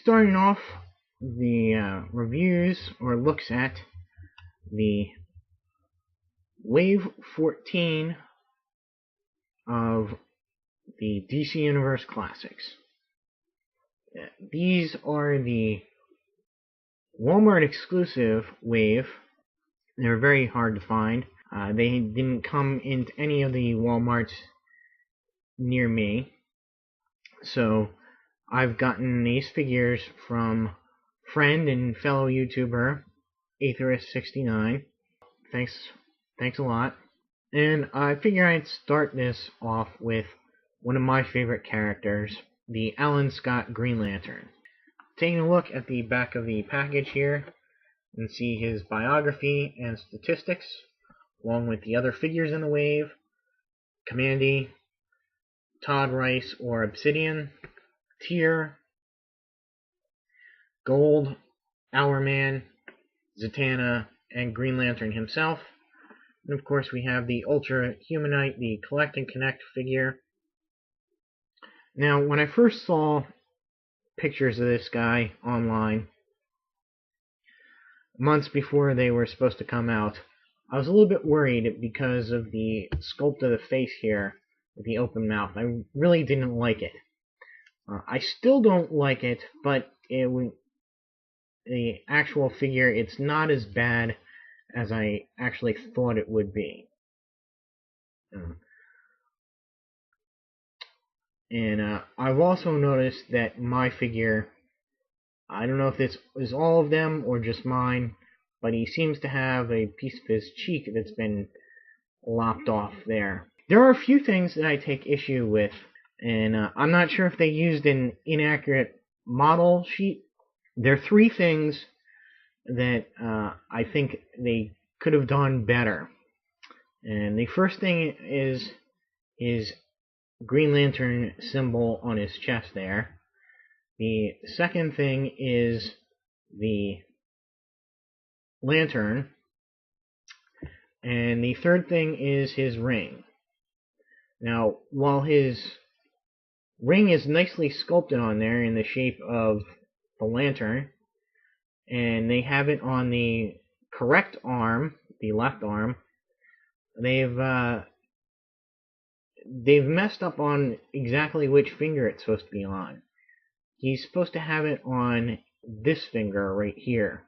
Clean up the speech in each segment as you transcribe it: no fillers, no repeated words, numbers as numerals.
starting off the reviews or looks at the Wave 14 of the DC Universe Classics. These are the Walmart exclusive Wave. They're very hard to find. They didn't come into any of the Walmarts near me. So I've gotten these figures from friend and fellow YouTuber Aetherist69. Thanks a lot. And I figure I'd start this off with one of my favorite characters, the Alan Scott Green Lantern. Taking a look at the back of the package here, and see his biography and statistics, along with the other figures in the wave: Commandy, Todd Rice or Obsidian, Tyr, Gold, Hourman, Zatanna, and Green Lantern himself. And of course we have the Ultra Humanite, the Collect and Connect figure. Now, when I first saw pictures of this guy online, months before they were supposed to come out, I was a little bit worried because of the sculpt of the face here, with the open mouth. I really didn't like it. I still don't like it, but the actual figure, it's not as bad as I actually thought it would be. I've also noticed that my figure, I don't know if this is all of them or just mine, but he seems to have a piece of his cheek that's been lopped off there. There are a few things that I take issue with, and I'm not sure if they used an inaccurate model sheet. There are three things that I think they could have done better. And the first thing is his Green Lantern symbol on his chest there. The second thing is the lantern. And the third thing is his ring. Now, while his ring is nicely sculpted on there in the shape of the lantern, and they have it on the correct arm, the left arm, they've messed up on exactly which finger it's supposed to be on. He's supposed to have it on this finger right here.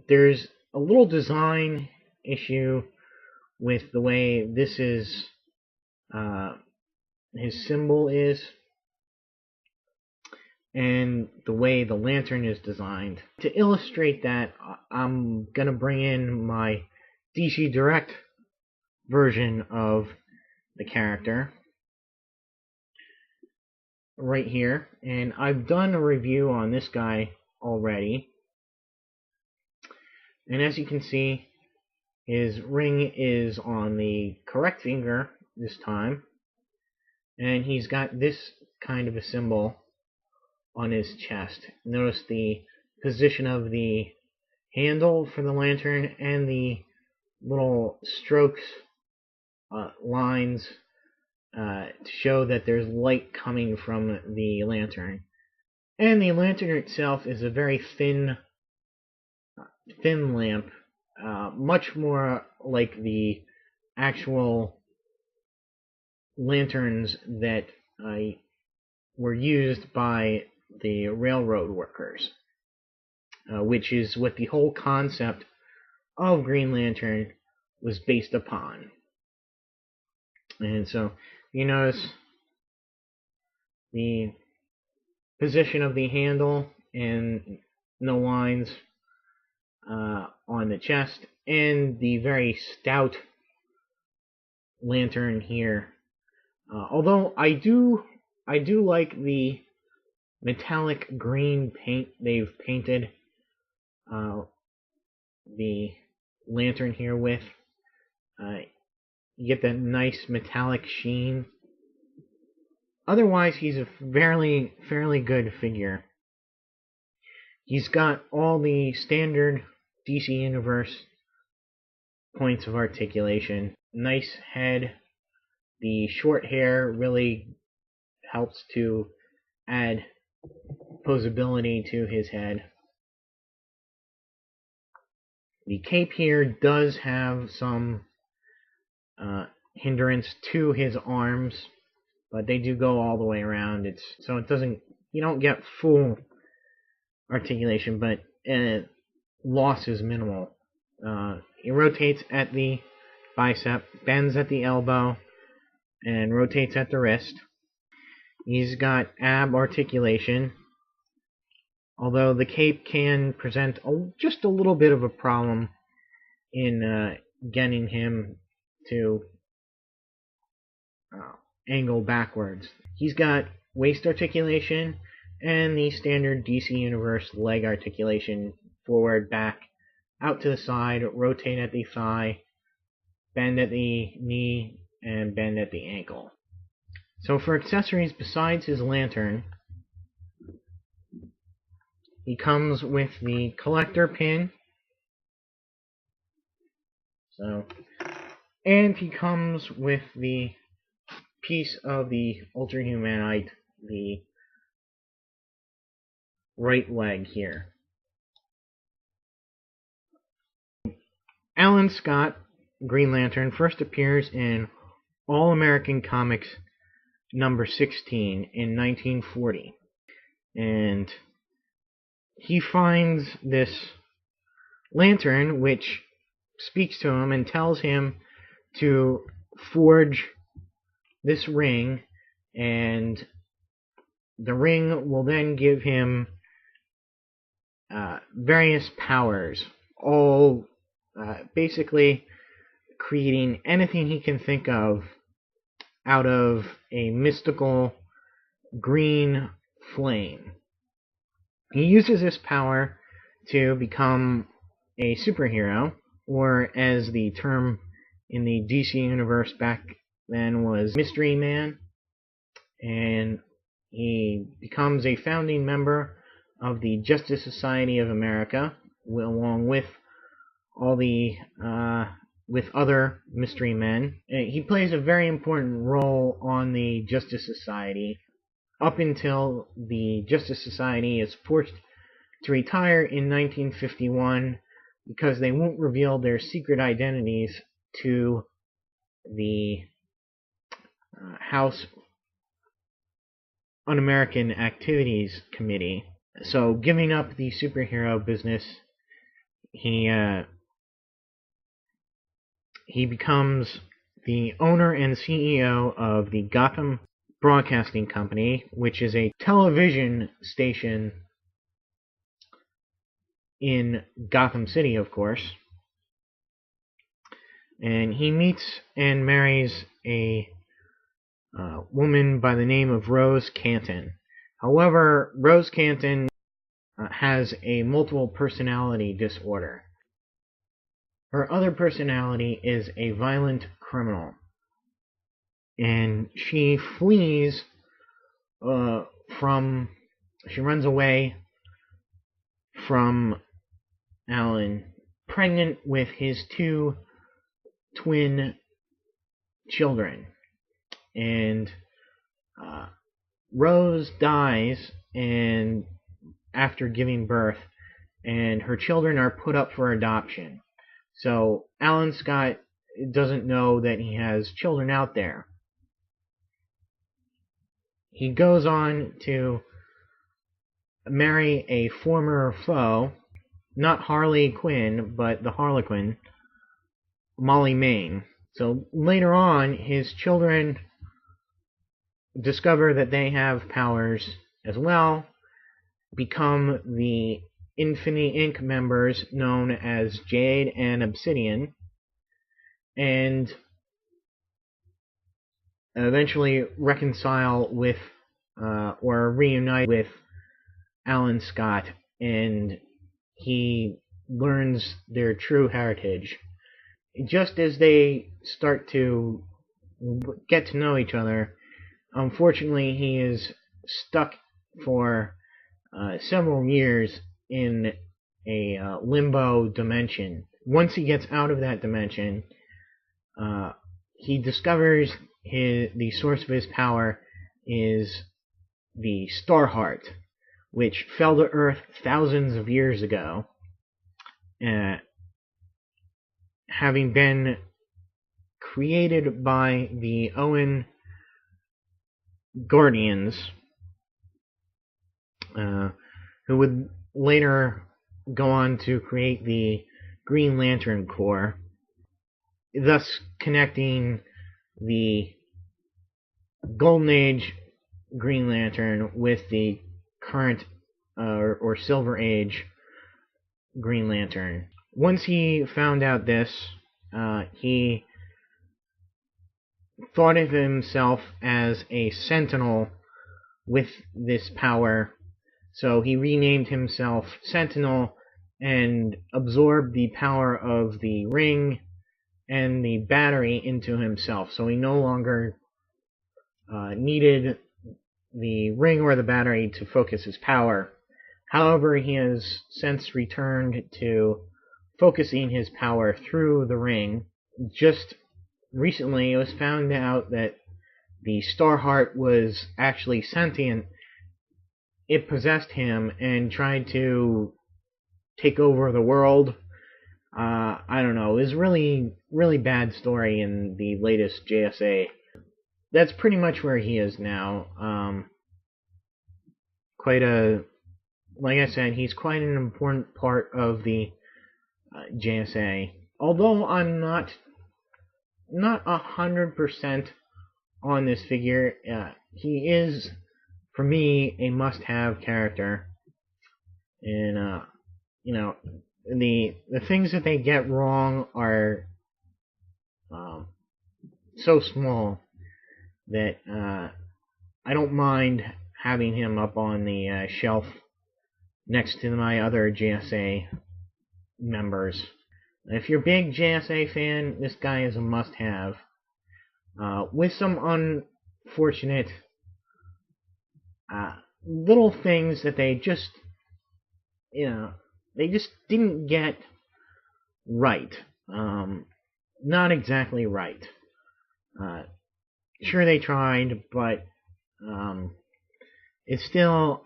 There's a little design issue with the way this is, his symbol is, and the way the lantern is designed. To illustrate that, I'm going to bring in my DC Direct version of the character right here, and I've done a review on this guy already. And as you can see, his ring is on the correct finger this time, and he's got this kind of a symbol on his chest. Notice the position of the handle for the lantern and the little strokes, lines, to show that there's light coming from the lantern. And the lantern itself is a very thin lamp, much more like the actual lanterns that were used by the railroad workers, which is what the whole concept of Green Lantern was based upon. And so you notice the position of the handle and no lines on the chest, and the very stout lantern here. Although I do like the metallic green paint they've painted the lantern here with. You get that nice metallic sheen. Otherwise, he's a fairly good figure. He's got all the standard DC Universe points of articulation. Nice head. The short hair really helps to add posability to his head. The cape here does have some hindrance to his arms, but they do go all the way around. So it doesn't, you don't get full articulation, but loss is minimal. He rotates at the bicep, bends at the elbow, and rotates at the wrist. He's got ab articulation, although the cape can present just a little bit of a problem in getting him to angle backwards. He's got waist articulation and the standard DC Universe leg articulation: forward, back, out to the side, rotate at the thigh, bend at the knee, and bend at the ankle. So for accessories besides his lantern, he comes with the collector pin. And he comes with the piece of the Ultra Humanite, the right leg here. Alan Scott, Green Lantern, first appears in All-American Comics number 16 in 1940. And he finds this lantern which speaks to him and tells him to forge this ring, and the ring will then give him various powers, all basically creating anything he can think of out of a mystical green flame. He uses this power to become a superhero, or as the term in the DC Universe back then was Mystery Man, and he becomes a founding member of the Justice Society of America, along with all the with other mystery men. He plays a very important role on the Justice Society up until the Justice Society is forced to retire in 1951 because they won't reveal their secret identities to the House Un-American Activities Committee. So, giving up the superhero business, he becomes the owner and CEO of the Gotham Broadcasting Company, which is a television station in Gotham City, of course. And he meets and marries a woman by the name of Rose Canton. However, Rose Canton has a multiple personality disorder. Her other personality is a violent criminal, and she flees she runs away from Alan, pregnant with his two twin children. And Rose dies and after giving birth, and her children are put up for adoption. So Alan Scott doesn't know that he has children out there. He goes on to marry a former foe, not Harley Quinn, but the Harlequin, Molly Mayne. So later on, his children discover that they have powers as well, become the Infinity Inc. members known as Jade and Obsidian, and eventually reconcile with or reunite with Alan Scott, and he learns their true heritage. Just as they start to get to know each other, unfortunately he is stuck for several years in a limbo dimension. Once he gets out of that dimension, he discovers the source of his power is the Star Heart, which fell to Earth thousands of years ago, having been created by the Owen Guardians, who would later go on to create the Green Lantern Corps, thus connecting the Golden Age Green Lantern with the current or Silver Age Green Lantern. Once he found out this, he thought of himself as a sentinel with this power, so he renamed himself Sentinel and absorbed the power of the ring and the battery into himself, so he no longer needed the ring or the battery to focus his power. However, he has since returned to focusing his power through the ring. Just recently, it was found out that the Starheart was actually sentient. It possessed him and tried to take over the world. I don't know. It was really, really bad story in the latest JSA. That's pretty much where he is now. Like I said, he's quite an important part of the JSA. Although I'm not 100% on this figure, he is, for me, a must-have character. And the things that they get wrong are so small that I don't mind having him up on the shelf next to my other JSA members. If you're a big JSA fan, this guy is a must-have. With some unfortunate little things that they just didn't get right. Not exactly right. Sure, they tried, but it's still,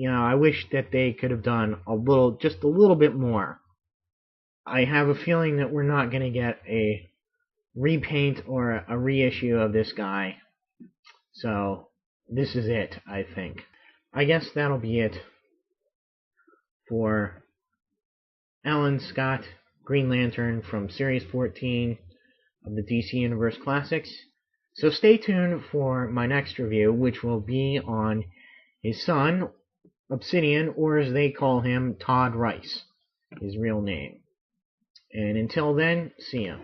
I wish that they could have done just a little bit more. I have a feeling that we're not going to get a repaint or a reissue of this guy. So, this is it, I think. I guess that'll be it for Alan Scott, Green Lantern from Series 14 of the DC Universe Classics. So stay tuned for my next review, which will be on his son, Obsidian, or as they call him, Todd Rice, his real name. And until then, see ya.